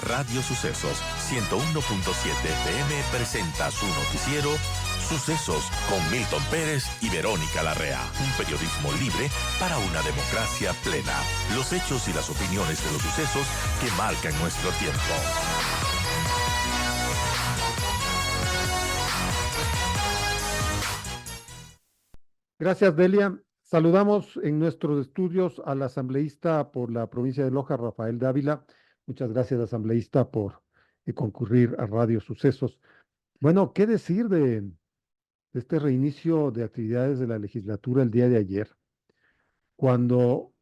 Radio Sucesos 101.7 FM presenta su noticiero Sucesos con Milton Pérez y Verónica Larrea. Un periodismo libre para una democracia plena. Los hechos y las opiniones de los sucesos que marcan nuestro tiempo. Gracias, Delia. Saludamos en nuestros estudios al asambleísta por la provincia de Loja, Rafael Dávila. Muchas gracias, asambleísta, por concurrir a Radio Sucesos. Bueno, ¿qué decir de este reinicio de actividades de la legislatura el día de ayer? Cuando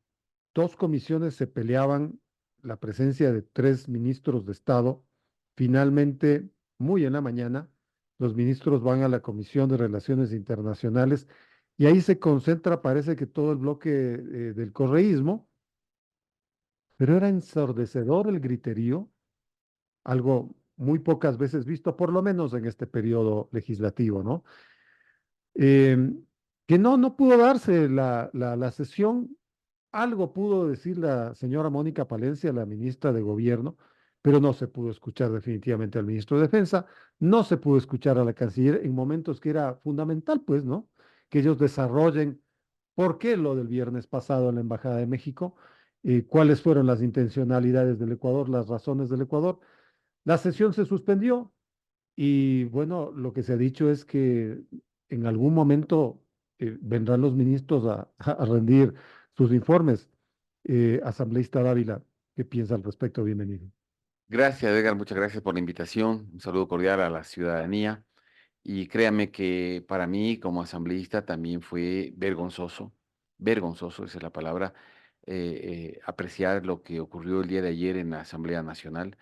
dos comisiones se peleaban la presencia de tres ministros de Estado, finalmente, muy en la mañana, los ministros van a la Comisión de Relaciones Internacionales y ahí se concentra, parece que todo el bloque del correísmo, pero era ensordecedor el griterío, algo muy pocas veces visto, por lo menos en este periodo legislativo, ¿no? Em, que no pudo darse la sesión. Algo pudo decir la señora Mónica Palencia, la ministra de Gobierno, pero no se pudo escuchar definitivamente al ministro de Defensa, no se pudo escuchar a la canciller en momentos que era fundamental, pues, ¿no? Que ellos desarrollen por qué lo del viernes pasado en la Embajada de México, cuáles fueron las intencionalidades del Ecuador, las razones del Ecuador. La sesión se suspendió y, bueno, lo que se ha dicho es que en algún momento vendrán los ministros a rendir sus informes. Asambleísta Dávila, ¿qué piensa al respecto? Bienvenido. Gracias, Edgar, muchas gracias por la invitación. Un saludo cordial a la ciudadanía. Y créame que para mí, como asambleísta, también fue vergonzoso, esa es la palabra, apreciar lo que ocurrió el día de ayer en la Asamblea Nacional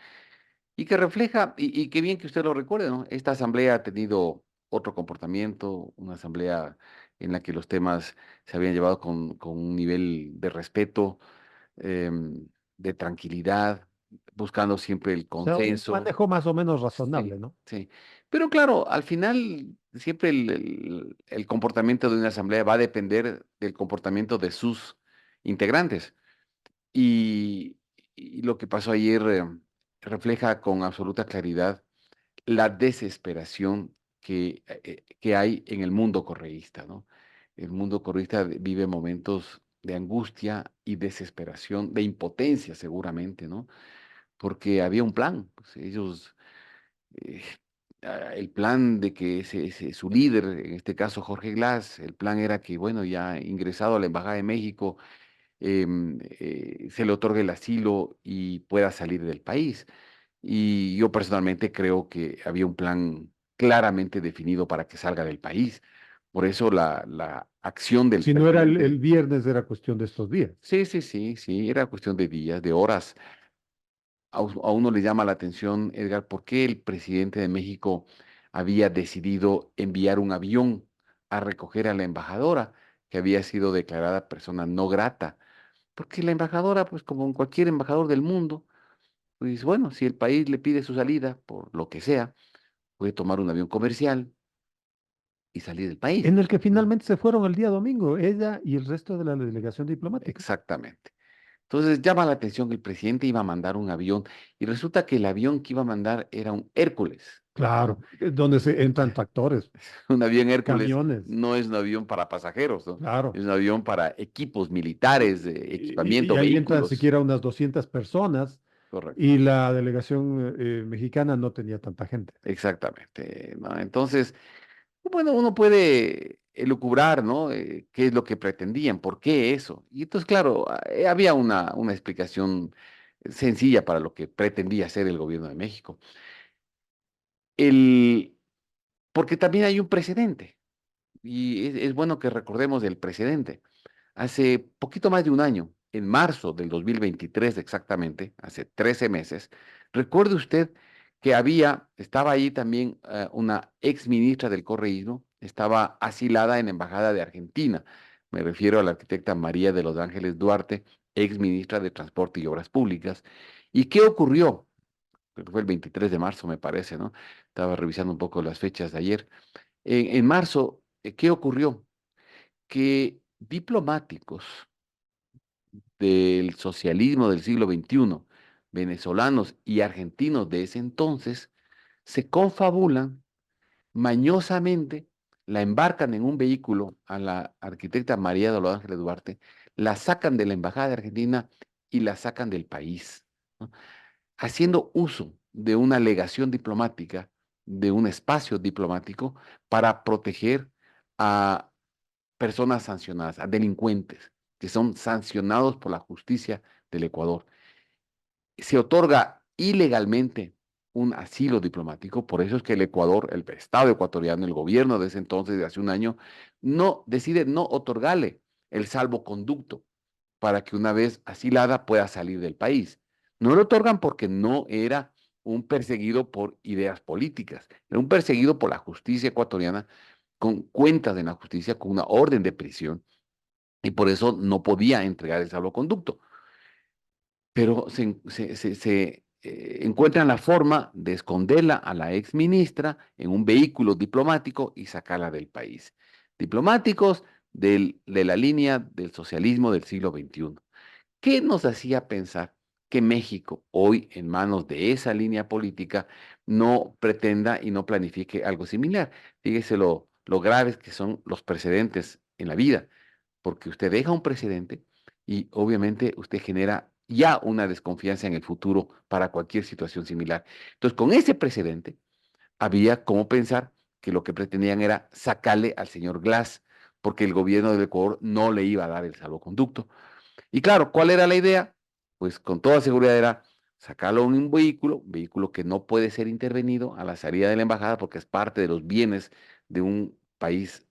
y que refleja, y qué bien que usted lo recuerde, ¿no? Esta asamblea ha tenido otro comportamiento, una asamblea en la que los temas se habían llevado con un nivel de respeto, de tranquilidad, buscando siempre el O sea, un consenso. manejo más o menos razonable, Sí, ¿no? sí. Pero claro, al final siempre el comportamiento de una asamblea va a depender del comportamiento de sus integrantes. Y, y lo que pasó ayer refleja con absoluta claridad la desesperación que hay en el mundo correísta, ¿no? El mundo correísta vive momentos de angustia y desesperación, de impotencia seguramente, ¿no? Porque había un plan, pues, ellos, eh, el plan de que su líder, en este caso Jorge Glass, el plan era que, bueno, ya ingresado a la Embajada de México, se le otorgue el asilo y pueda salir del país. Y yo personalmente creo que había un plan claramente definido para que salga del país. Por eso la acción del Si no era el presidente. viernes, era cuestión de estos días. Sí, sí, sí, sí, era cuestión de días, de horas. A uno le llama la atención, Edgar, por qué el presidente de México había decidido enviar un avión a recoger a la embajadora, que había sido declarada persona no grata. Porque la embajadora, pues como en cualquier embajador del mundo, pues bueno, si el país le pide su salida, por lo que sea, puede tomar un avión comercial y salir del país, En el que ¿no? finalmente se fueron el día domingo, ella y el resto de la delegación diplomática. Exactamente. Entonces llama la atención que el presidente iba a mandar un avión y resulta que el avión que iba a mandar era un Hércules, Claro, ¿no? donde se entran tractores, Un avión Hércules camiones, no es un avión para pasajeros, ¿no? claro. Es un avión para equipos militares, Y equipamiento, ahí entran vehículos. siquiera unas 200 personas Correcto. y la delegación mexicana no tenía tanta gente. Exactamente, ¿no? Entonces, bueno, uno puede elucubrar, ¿no? ¿Qué es lo que pretendían? ¿Por qué eso? Y entonces, claro, había una explicación sencilla para lo que pretendía hacer el gobierno de México. El, porque también hay un precedente, y es bueno que recordemos el precedente. Hace poquito más de un año, en marzo del 2023 exactamente, hace 13 meses, recuerde usted que estaba ahí también una ex ministra del correísmo, estaba asilada en la Embajada de Argentina. Me refiero a la arquitecta María de los Ángeles Duarte, ex ministra de Transporte y Obras Públicas. ¿Y qué ocurrió? Creo que fue el 23 de marzo, me parece, ¿no? Estaba revisando un poco las fechas de ayer. En marzo, ¿qué ocurrió? Que diplomáticos del socialismo del siglo XXI, venezolanos y argentinos de ese entonces se confabulan mañosamente, la embarcan en un vehículo a la arquitecta María de los Ángeles Duarte, la sacan de la Embajada de Argentina y la sacan del país, ¿no? Haciendo uso de una legación diplomática, de un espacio diplomático para proteger a personas sancionadas, a delincuentes que son sancionados por la justicia del Ecuador. Se otorga ilegalmente un asilo diplomático, por eso es que el Ecuador, el Estado ecuatoriano, el gobierno de ese entonces, de hace un año, no decide no otorgarle el salvoconducto para que una vez asilada pueda salir del país. No lo otorgan porque no era un perseguido por ideas políticas, era un perseguido por la justicia ecuatoriana con cuentas en la justicia, con una orden de prisión, y por eso no podía entregar el salvoconducto. Pero encuentran la forma de esconderla a la ex ministra en un vehículo diplomático y sacarla del país. Diplomáticos de la línea del socialismo del siglo XXI. ¿Qué nos hacía pensar que México, hoy en manos de esa línea política, no pretenda y no planifique algo similar? Fíjese lo graves que son los precedentes en la vida, porque usted deja un precedente y obviamente usted genera ya una desconfianza en el futuro para cualquier situación similar. Entonces, con ese precedente, había como pensar que lo que pretendían era sacarle al señor Glass, porque el gobierno del Ecuador no le iba a dar el salvoconducto. Y claro, ¿cuál era la idea? Pues con toda seguridad era sacarlo en un vehículo que no puede ser intervenido a la salida de la embajada porque es parte de los bienes de un país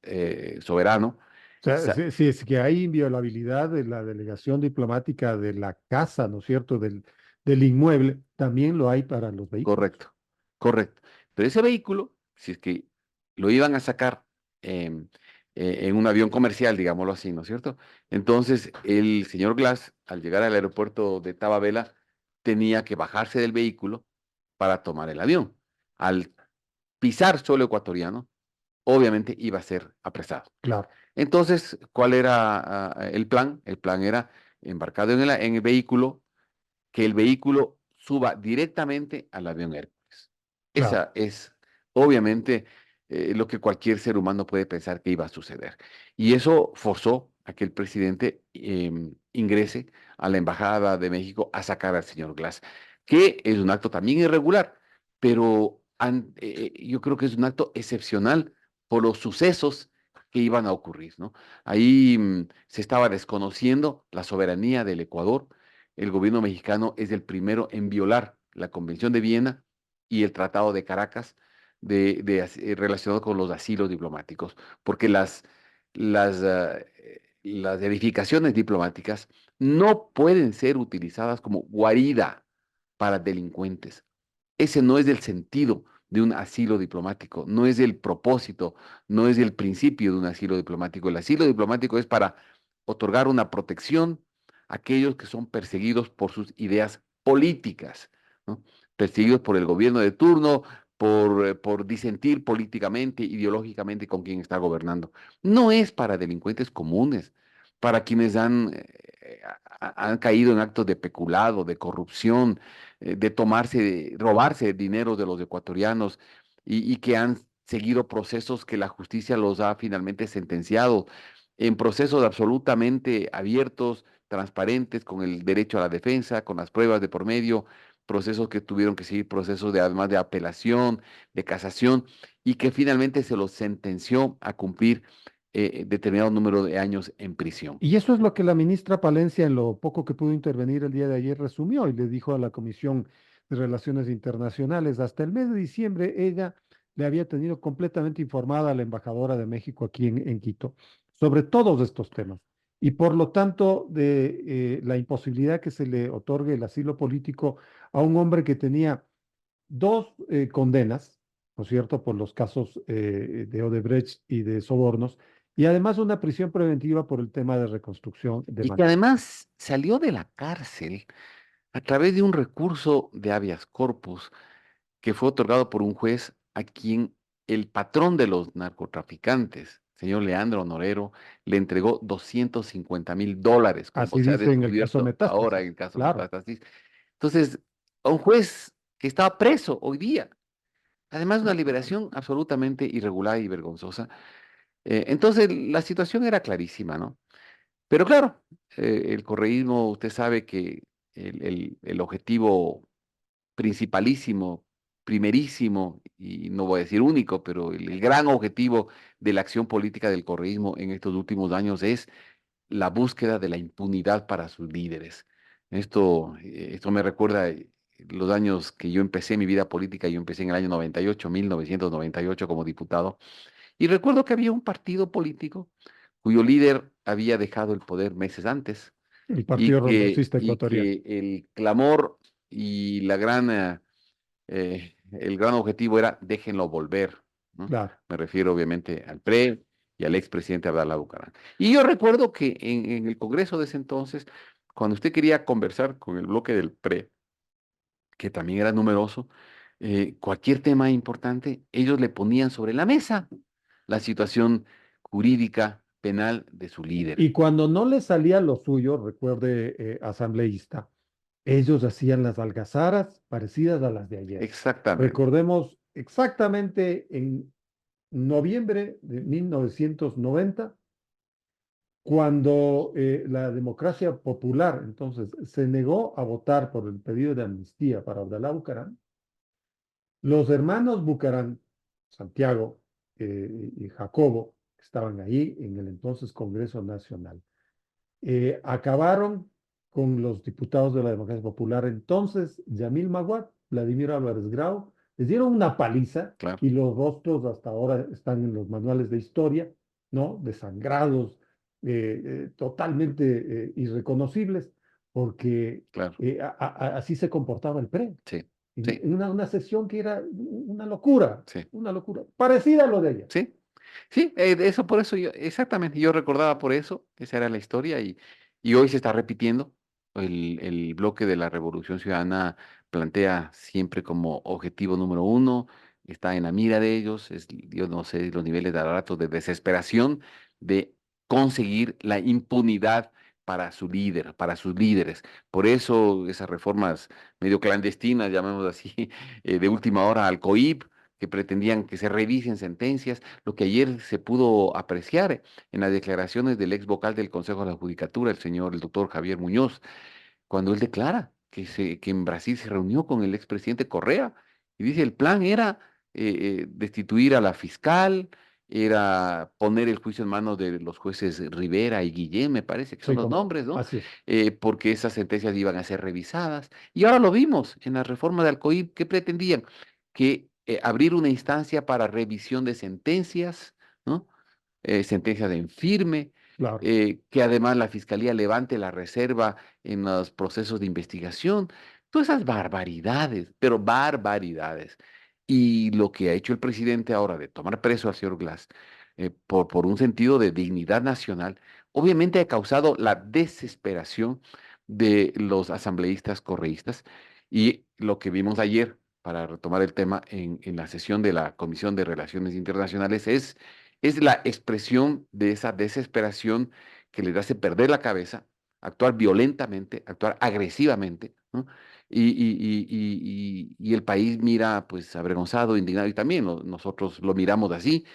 soberano. O sea, Sa- si es que hay inviolabilidad de la delegación diplomática de la casa, ¿no es cierto?, del inmueble, también lo hay para los vehículos. Correcto, correcto. Pero ese vehículo, si es que lo iban a sacar em, en un avión comercial, digámoslo así, ¿no es cierto? Entonces, el señor Glass, al llegar al aeropuerto de Tababela, tenía que bajarse del vehículo para tomar el avión. Al pisar suelo ecuatoriano, obviamente iba a ser apresado. Claro, Entonces, ¿cuál era el plan? El plan era embarcado en el vehículo, que el vehículo suba directamente al avión Hércules. claro. Esa es, obviamente, lo que cualquier ser humano puede pensar que iba a suceder. Y eso forzó a que el presidente ingrese a la Embajada de México a sacar al señor Glass, que es un acto también irregular, pero yo creo que es un acto excepcional por los sucesos que iban a ocurrir, ¿no? Ahí se estaba desconociendo la soberanía del Ecuador. El gobierno mexicano es el primero en violar la Convención de Viena y el Tratado de Caracas relacionado con los asilos diplomáticos, porque las edificaciones diplomáticas no pueden ser utilizadas como guarida para delincuentes. Ese no es el sentido de un asilo diplomático, no es el propósito, no es el principio de un asilo diplomático. El asilo diplomático es para otorgar una protección a aquellos que son perseguidos por sus ideas políticas, ¿no? Perseguidos por el gobierno de turno, por disentir políticamente, ideológicamente con quien está gobernando. No es para delincuentes comunes, para quienes han caído en actos de peculado, de corrupción, robarse dinero de los ecuatorianos y que han seguido procesos que la justicia los ha finalmente sentenciado en procesos absolutamente abiertos, transparentes, con el derecho a la defensa, con las pruebas de por medio, procesos que tuvieron que seguir procesos además de apelación, de casación, y que finalmente se los sentenció a cumplir determinado número de años en prisión. Y eso es lo que la ministra Palencia, en lo poco que pudo intervenir el día de ayer, resumió y le dijo a la Comisión de Relaciones Internacionales. Hasta el mes de diciembre, ella le había tenido completamente informada a la embajadora de México aquí en Quito sobre todos estos temas. Y por lo tanto, de la imposibilidad que se le otorgue el asilo político a un hombre que tenía dos condenas, ¿no es cierto?, por los casos de Odebrecht y de sobornos, y además una prisión preventiva por el tema de reconstrucción de Y que Managua. además salió de la cárcel a través de un recurso de habeas corpus que fue otorgado por un juez a quien el patrón de los narcotraficantes, señor Leandro Norero, le entregó $250,000, como Así se ha dice en el caso descubierto ahora Metástasis, en el caso claro. Metástasis. Entonces, a un juez que estaba preso hoy día. Además, una liberación absolutamente irregular y vergonzosa. Entonces, la situación era clarísima, ¿no? Pero claro, el correísmo, usted sabe que el objetivo principalísimo, primerísimo, y no voy a decir único, pero el gran objetivo de la acción política del correísmo en estos últimos años es la búsqueda de la impunidad para sus líderes. Esto me recuerda los años que yo empecé mi vida política. Yo empecé en el año 98, 1998 como diputado, y recuerdo que había un partido político cuyo líder había dejado el poder meses antes El Partido Progresista y Ecuatoriano. que el clamor y el gran objetivo era déjenlo volver, ¿no? Claro. Me refiero obviamente al PRE y al expresidente Abdalá Bucaram. Y yo recuerdo que en el Congreso de ese entonces, cuando usted quería conversar con el bloque del PRE, que también era numeroso, cualquier tema importante, ellos le ponían sobre la mesa la situación jurídica penal de su líder. Y cuando no les salía lo suyo, recuerde, asambleísta, ellos hacían las algazaras parecidas a las de ayer. Exactamente, Recordemos exactamente en noviembre de 1990, cuando la democracia popular entonces se negó a votar por el pedido de amnistía para Abdalá Bucaram, los hermanos Bucaram, Santiago y Jacobo, que estaban ahí en el entonces Congreso Nacional, acabaron con los diputados de la democracia popular. Entonces, Yamil Maguad, Vladimir Álvarez Grau, les dieron una paliza claro, y los rostros hasta ahora están en los manuales de historia, ¿no? Desangrados, totalmente irreconocibles, porque claro, así se comportaba el PRE. sí, En, sí, en una sesión que era sí, una locura, parecida a lo de ella. sí. Sí, eso por eso yo, exactamente, yo recordaba por eso, esa era la historia y hoy se está repitiendo. El bloque de la Revolución Ciudadana plantea siempre como objetivo número uno, está en la mira de ellos, yo no sé los niveles de rato de desesperación de conseguir la impunidad para su líder, para sus líderes. Por eso esas reformas medio clandestinas, llamémoslo así, de última hora al COIP, que pretendían que se revisen sentencias, lo que ayer se pudo apreciar en las declaraciones del ex vocal del Consejo de la Judicatura, el doctor Javier Muñoz, cuando él declara que en Brasil se reunió con el expresidente Correa y dice el plan era destituir a la fiscal, era poner el juicio en manos de los jueces Rivera y Guillén, me parece que son Sí, los como, nombres, ¿no? así es. Porque esas sentencias iban a ser revisadas. Y ahora lo vimos en la reforma de Alcoib, ¿qué pretendían? Que abrir una instancia para revisión de sentencias, ¿no? Sentencias en firme, Claro. que además la fiscalía levante la reserva en los procesos de investigación. Todas esas barbaridades, pero barbaridades. Y lo que ha hecho el presidente ahora de tomar preso al señor Glass por un sentido de dignidad nacional, obviamente ha causado la desesperación de los asambleístas correístas. Y lo que vimos ayer, para retomar el tema en la sesión de la Comisión de Relaciones Internacionales, es la expresión de esa desesperación que les hace perder la cabeza, actuar violentamente, actuar agresivamente, ¿no? Y el país mira pues avergonzado, indignado, y también nosotros lo miramos así,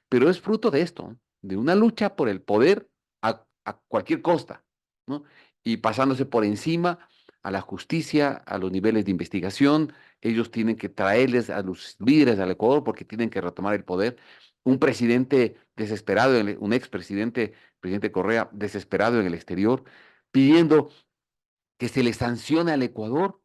pero es fruto de esto, ¿no? De una lucha por el poder a cualquier costa, ¿no? Y pasándose por encima a la justicia, a los niveles de investigación. Ellos tienen que traerles a los líderes al Ecuador porque tienen que retomar el poder. Un presidente desesperado, un expresidente, presidente Correa, desesperado en el exterior, pidiendo que se le sancione al Ecuador,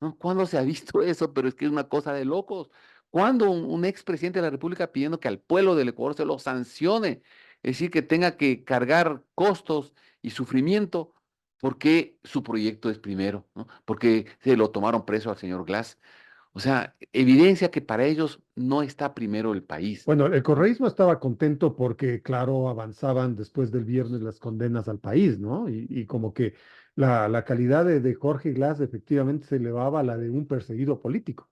¿no? ¿Cuándo se ha visto eso? Pero es que es una cosa de locos. ¿Cuándo un expresidente de la República pidiendo que al pueblo del Ecuador se lo sancione? Es decir, que tenga que cargar costos y sufrimiento porque su proyecto es primero, ¿no? Porque se lo tomaron preso al señor Glass. O sea, evidencia que para ellos no está primero el país, Bueno, el ¿no? correísmo estaba contento porque, claro, avanzaban después del viernes las condenas al país, ¿no? Y como que la calidad de Jorge Glass efectivamente se elevaba a la de un perseguido político.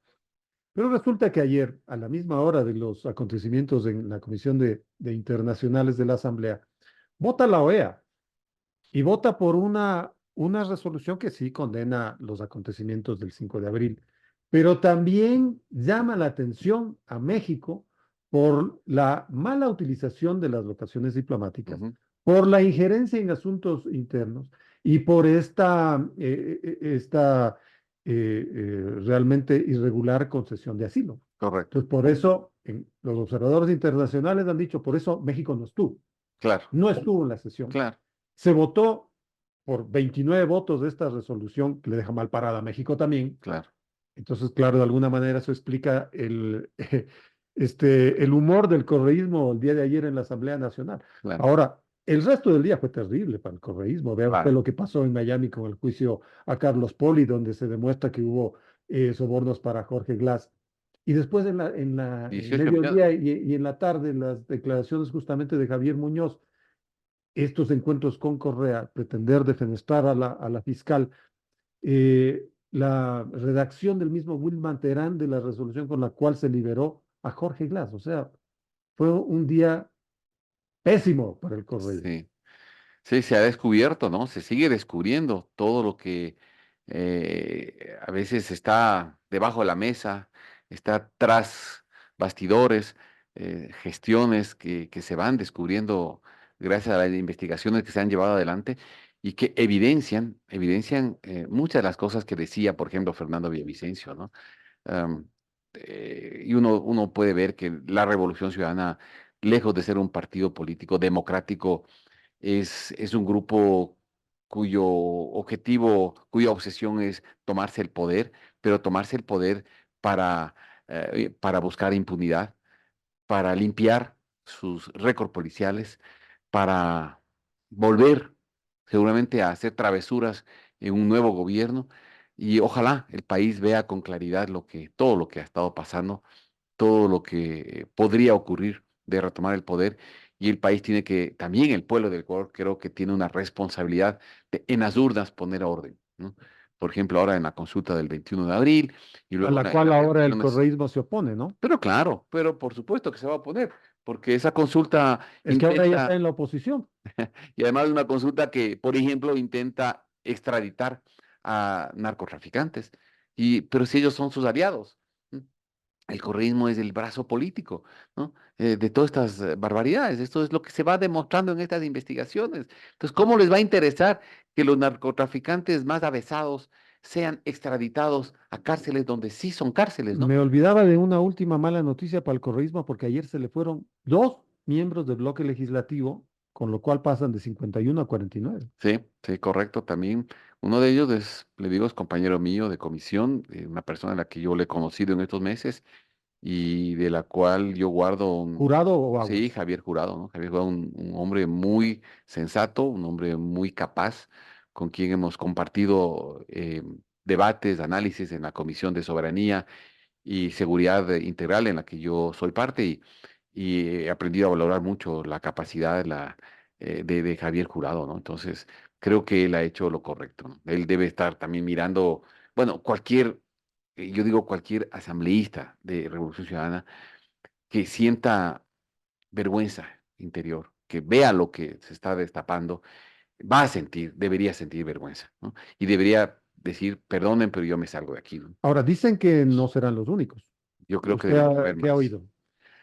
Pero resulta que ayer, a la misma hora de los acontecimientos en la Comisión de Internacionales de la Asamblea, vota la OEA y vota por una resolución que sí condena los acontecimientos del 5 de abril, pero también llama la atención a México por la mala utilización de las vocaciones diplomáticas, Ujú, por la injerencia en asuntos internos y por esta realmente irregular concesión de asilo. correcto, Entonces, por eso los observadores internacionales han dicho, por eso México claro, no estuvo en la sesión. claro, Se votó por 29 votos de esta resolución, que le deja mal parada a México también. claro, Entonces, claro, de alguna manera eso explica el humor del correísmo el día de ayer en la Asamblea Nacional. claro, Ahora, el resto del día fue terrible para el correísmo. Vea usted claro. lo que pasó en Miami con el juicio a Carlos Poli, donde se demuestra que hubo sobornos para Jorge Glass. Y después en 18 millones. mediodía y en la tarde, las declaraciones justamente de Javier Muñoz, estos encuentros con Correa, pretender defenestrar a la fiscal, la redacción del mismo Wilman Terán de la resolución con la cual se liberó a Jorge Glass. O sea, fue un día pésimo para el correísmo. Sí. Sí, se ha descubierto, ¿no? Se sigue descubriendo todo lo que a veces está debajo de la mesa, está tras bastidores, gestiones que se van descubriendo gracias a las investigaciones que se han llevado adelante y que evidencian muchas de las cosas que decía, por ejemplo, Fernando Villavicencio, ¿no? Am, y uno puede ver que la Revolución Ciudadana, lejos de ser un partido político democrático, es un grupo cuyo objetivo, cuya obsesión es tomarse el poder, pero tomarse el poder para buscar impunidad, para limpiar sus récords policiales, para volver seguramente a hacer travesuras en un nuevo gobierno. Y ojalá el país vea con claridad todo lo que ha estado pasando, todo lo que podría ocurrir de retomar el poder. Y el país tiene que, también el pueblo del Ecuador creo que tiene una responsabilidad de en las urnas poner orden, ¿no? Por ejemplo, ahora en la consulta del 21 de abril y A luego la en cual las ahora el elecciones. correísmo se opone, ¿no? Pero claro, pero por supuesto que se va a poner, porque esa consulta Es que ahora ya está intenta, en la oposición. y además es una consulta que, por ejemplo, intenta extraditar a narcotraficantes, pero si ellos son sus aliados. ¿No? El correísmo es el brazo político, ¿no? De todas estas barbaridades. Esto es lo que se va demostrando en estas investigaciones. Entonces, ¿cómo les va a interesar que los narcotraficantes más avesados sean extraditados a cárceles donde sí son cárceles, ¿no? Me olvidaba de una última mala noticia para el correísmo porque ayer se le fueron dos miembros del bloque legislativo, con lo cual pasan de 51 a 49. Sí, sí, correcto. También uno de ellos le digo, es compañero mío de comisión, una persona a la que yo le he conocido en estos meses y de la cual yo guardo ¿Jurado o sí, Aguas? Javier Jurado, ¿no? Javier Jurado, un hombre muy sensato, un hombre muy capaz, con quien hemos compartido debates, análisis en la Comisión de Soberanía y Seguridad Integral en la que yo soy parte y he aprendido a valorar mucho la capacidad de Javier Jurado, ¿no? Entonces, creo que él ha hecho lo correcto, ¿no? Él debe estar también mirando, bueno, yo digo cualquier asambleísta de Revolución Ciudadana que sienta vergüenza interior, que vea lo que se está destapando, debería sentir vergüenza, ¿no? Y debería decir, perdonen, pero yo me salgo de aquí, ¿no? Ahora, dicen que no serán los únicos. Yo creo que ¿Usted debería haber qué ha más. oído?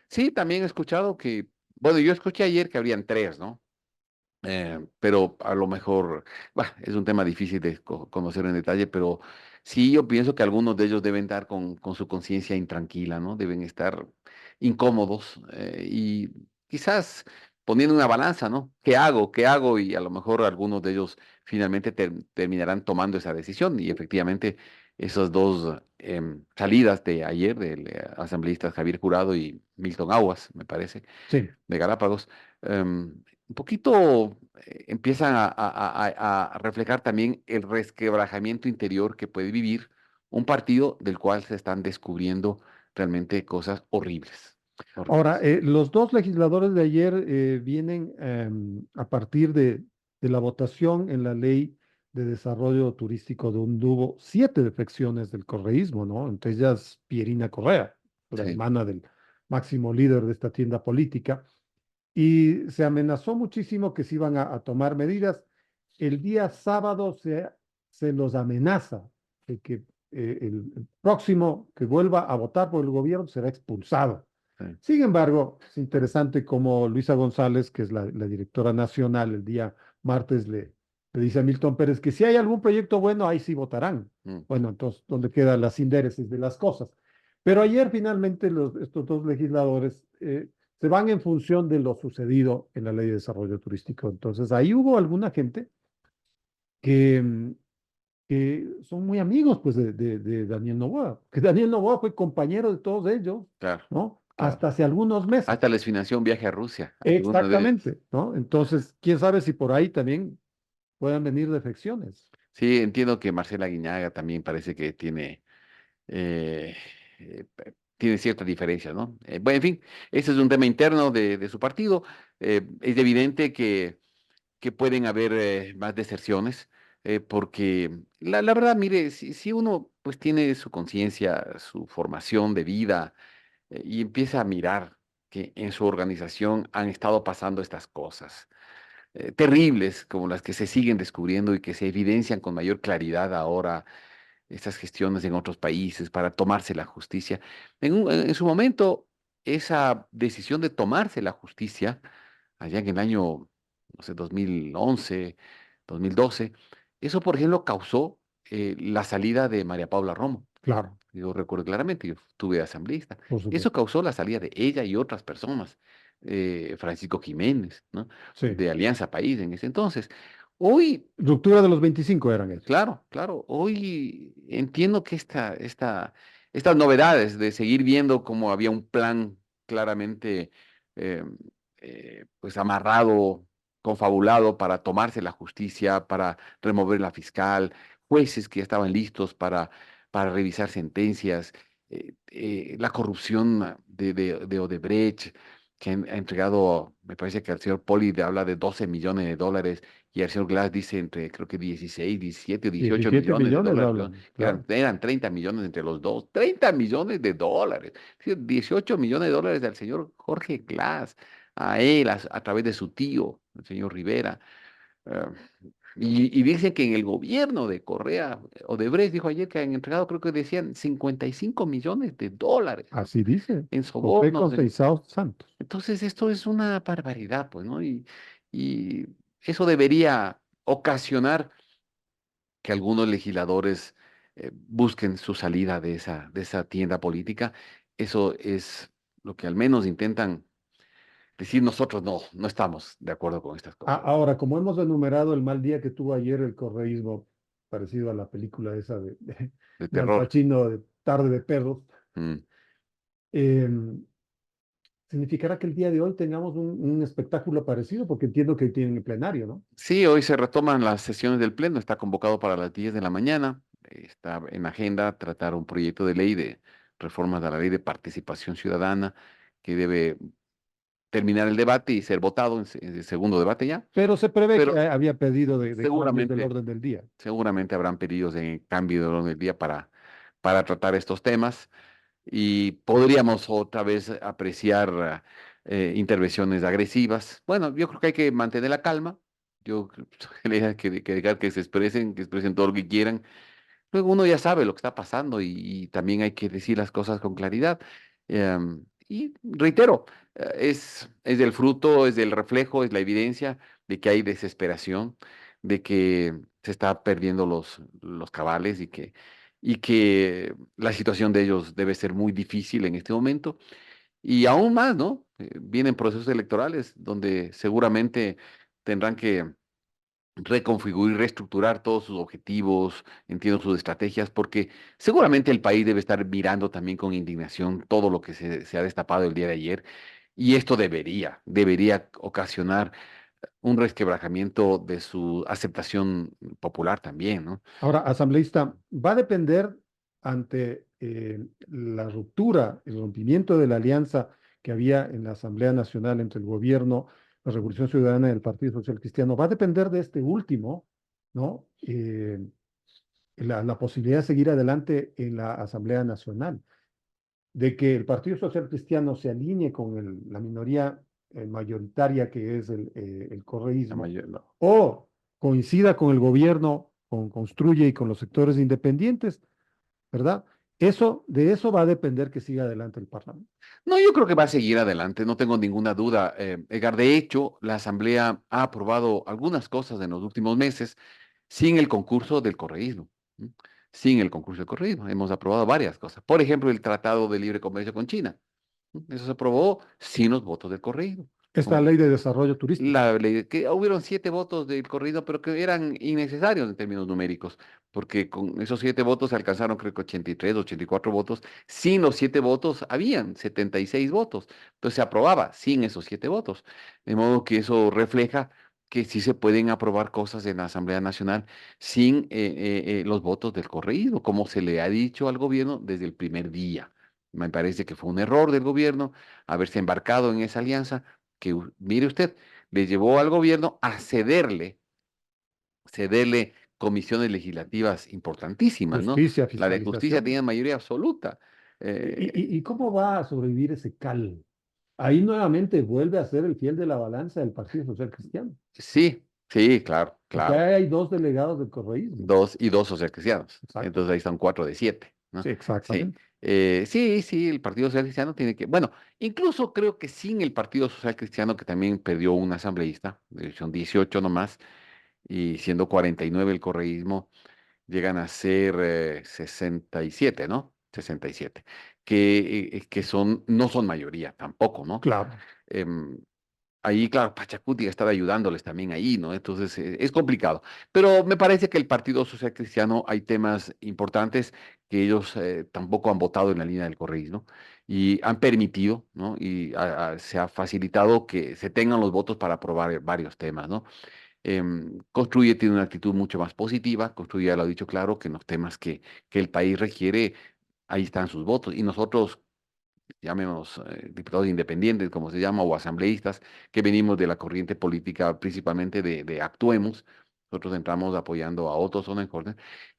Sí, también he escuchado bueno, yo escuché ayer que habrían tres, ¿no? Pero a lo mejor, bah, es un tema difícil de conocer en detalle, pero sí yo pienso que algunos de ellos deben estar con su conciencia intranquila, ¿no? Deben estar incómodos y quizás poniendo una balanza, ¿no? ¿Qué hago? ¿Qué hago? Y a lo mejor algunos de ellos finalmente terminarán tomando esa decisión y efectivamente esas dos salidas de ayer del asambleísta Javier Jurado y Milton Aguas, me parece Sí. de Galápagos, un poquito empiezan a reflejar también el resquebrajamiento interior que puede vivir un partido del cual se están descubriendo realmente cosas horribles, Ahora, horribles. los dos legisladores de ayer vienen a partir de la votación en la ley de desarrollo turístico de donde hubo 7 defecciones del correísmo, ¿no? Entre ellas Pierina Correa, la Sí, hermana del máximo líder de esta tienda política, y se amenazó muchísimo que se iban a tomar medidas. el día sábado se los amenaza de que el próximo que vuelva a votar por el gobierno será expulsado. Sí. Sin embargo, es interesante como Luisa González, que es la directora nacional, el día martes le dice a Milton Pérez que si hay algún proyecto bueno, ahí sí votarán. Mm. Bueno, entonces, ¿dónde quedan las intereses de las cosas? Pero ayer finalmente estos dos legisladores se van en función de lo sucedido en la Ley de Desarrollo Turístico. Entonces, ahí hubo alguna gente que, que son muy amigos pues, de Daniel Noboa, que Daniel Noboa fue compañero de todos ellos, Claro, ¿no? claro. Hasta hace algunos meses. Hasta les financió un viaje a Rusia, algunos de ellos. Exactamente, ¿no? Entonces, quién sabe si por ahí también puedan venir defecciones. Sí, entiendo que Marcela Guiñaga también parece que eh, tiene ciertas diferencias, ¿no? Bueno, en fin, ese es un tema interno de su partido. Es evidente que pueden haber más deserciones, porque la verdad, mire, si uno pues tiene su conciencia, su formación de vida, y empieza a mirar que en su organización han estado pasando estas cosas terribles, como las que se siguen descubriendo y que se evidencian con mayor claridad ahora estas gestiones en otros países para tomarse la justicia. En su momento, esa decisión de tomarse la justicia, allá en el año, no sé, 2011, 2012, eso, por ejemplo, causó la salida de María Paula Romo. Claro, Yo recuerdo claramente, yo estuve asambleísta. por Eso supuesto. causó la salida de ella y otras personas, Francisco Jiménez, ¿no? Sí. De Alianza País en ese entonces. Hoy Ruptura de los 25 eran ellos. claro, claro. Hoy entiendo que estas novedades de seguir viendo cómo había un plan claramente eh, pues amarrado, confabulado para tomarse la justicia, para remover la fiscal, jueces que ya estaban listos para revisar sentencias, la corrupción de Odebrecht, que ha entregado, me parece que el señor Poli habla de 12 millones de dólares y el señor Glass dice entre, creo que 16, 17 o 18 17 millones de millones dólares, ¿no? hablan, Eran, claro. eran 30 millones entre los dos, 30 millones de dólares. Sí, 18 millones de dólares al señor Jorge Glass, a él, a través de su tío, el señor Rivera. Eh, y dicen que en el gobierno de Correa, Odebrecht dijo ayer que han entregado, creo que decían 55 millones de dólares, ¿no? Así dice En José sobornos, Conceizao Santos. entonces, esto es una barbaridad, pues, ¿no? Y eso debería ocasionar que algunos legisladores busquen su salida de esa tienda política. Eso es lo que al menos intentan decir nosotros, no estamos de acuerdo con estas cosas. Ahora, como hemos enumerado el mal día que tuvo ayer el correísmo, parecido a la película esa De de Al terror. Pacino, de Tarde de Perros, Mm. em, significará que el día de hoy tengamos un espectáculo parecido, porque entiendo que tienen el plenario, ¿no? Sí, hoy se retoman las sesiones del Pleno, está convocado para las 10 de la mañana, está en agenda tratar un proyecto de ley de reformas a la ley de participación ciudadana que debe terminar el debate y ser votado en el segundo debate ya, Pero se prevé que pero había pedido de cambios del seguramente, orden del día. seguramente habrán pedidos de cambio de orden del día para tratar estos temas y podríamos otra vez apreciar intervenciones agresivas. Bueno, yo creo que hay que mantener la calma. Yo creo que la idea es que dejar que expresen todo lo que quieran. Luego uno ya sabe lo que está pasando y también hay que decir las cosas con claridad. Y reitero, es del fruto, es del reflejo, es la evidencia de que hay desesperación, de que se está perdiendo los cabales y que la situación de ellos debe ser muy difícil en este momento. Y aún más, ¿no? Vienen procesos electorales donde seguramente tendrán que reconfigurar, reestructurar todos sus objetivos, entiendo sus estrategias, porque seguramente el país debe estar mirando también con indignación todo lo que se ha destapado el día de ayer, y esto debería ocasionar un resquebrajamiento de su aceptación popular también, ¿no? Ahora, asambleísta, va a depender ante la ruptura, el rompimiento de la alianza que había en la Asamblea Nacional entre el gobierno, la Revolución Ciudadana y el Partido Social Cristiano, va a depender de este último, ¿no? La posibilidad de seguir adelante en la Asamblea Nacional, de que el Partido Social Cristiano se alinee con la minoría mayoritaria que es el La correísmo, mayor- no. o coincida con el gobierno, con Construye y con los sectores independientes, ¿verdad? De eso va a depender que siga adelante el Parlamento. No, yo creo que va a seguir adelante, no tengo ninguna duda. Edgar, de hecho, la Asamblea ha aprobado algunas cosas en los últimos meses sin el concurso del correísmo. ¿M? Sin el concurso del correísmo. Hemos aprobado varias cosas. Por ejemplo, el Tratado de Libre Comercio con China. Eso se aprobó sin los votos del correísmo. Esta Como ley de desarrollo turístico. la ley, que hubieron 7 votos del corrido, pero que eran innecesarios en términos numéricos, porque con esos 7 votos se alcanzaron, creo que 83, 84 votos. Sin los 7 votos, habían 76 votos. Entonces se aprobaba sin esos 7 votos. De modo que eso refleja que sí se pueden aprobar cosas en la Asamblea Nacional sin los votos del correído, como se le ha dicho al gobierno desde el primer día. Me parece que fue un error del gobierno haberse embarcado en esa alianza que, mire usted, le llevó al gobierno a cederle comisiones legislativas importantísimas, ¿no? Justicia, La de justicia fiscalización. tenía mayoría absoluta. ¿Y cómo va a sobrevivir ese cal? Ahí nuevamente vuelve a ser el fiel de la balanza del Partido Social Cristiano, Sí, sí, claro, porque claro. ahí hay dos delegados del correísmo. Dos socialcristianos. Exacto. Entonces ahí están 4 de 7, ¿no? Sí, Sí. exactamente. Sí, sí, el Partido Social Cristiano tiene que, bueno, incluso creo que sin el Partido Social Cristiano, que también perdió un asambleísta, son 18 nomás, y siendo 49 el correísmo, llegan a ser 67, ¿no? 67, que no son mayoría tampoco, ¿no? Claro. Em, Ahí, claro, Pachacuti está ayudándoles también ahí, ¿no? Entonces es complicado. Pero me parece que el Partido Social Cristiano hay temas importantes que ellos tampoco han votado en la línea del correísmo y han permitido, ¿no? Y se ha facilitado que se tengan los votos para aprobar varios temas, ¿no? Construye tiene una actitud mucho más positiva. Construye ya lo ha dicho claro, que en los temas que el país requiere, ahí están sus votos. Y nosotros, llamemos diputados independientes, como se llama, o asambleístas, que venimos de la corriente política principalmente de Actuemos, nosotros entramos apoyando a Otto Sonnenholzer,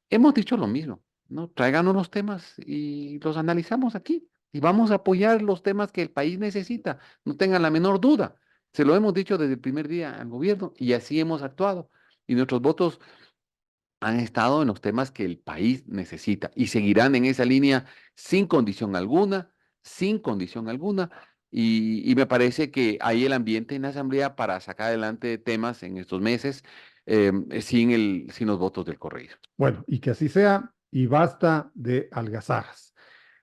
hemos dicho lo mismo, ¿no? Tráiganos los temas y los analizamos aquí. Y vamos a apoyar los temas que el país necesita, no tengan la menor duda. Se lo hemos dicho desde el primer día al gobierno y así hemos actuado. Y nuestros votos han estado en los temas que el país necesita y seguirán en esa línea sin condición alguna, sin condición alguna. Y me parece que hay el ambiente en la Asamblea para sacar adelante temas en estos meses sin los votos del correísmo. Bueno, y que así sea, y basta de algazaras.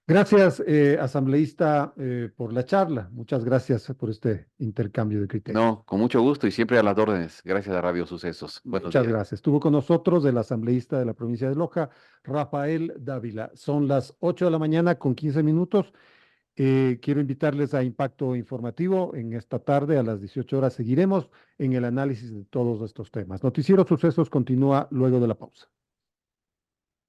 Gracias, asambleísta, por la charla. Muchas gracias por este intercambio de criterios. No, con mucho gusto y siempre a las órdenes. Gracias a Radio Sucesos. Buenos Muchas días. gracias. Estuvo con nosotros el asambleísta de la provincia de Loja, Rafael Dávila. Son las 8 de la mañana con 15 minutos. Quiero invitarles a Impacto Informativo. En esta tarde a las 18 horas seguiremos en el análisis de todos estos temas. Noticiero Sucesos continúa luego de la pausa.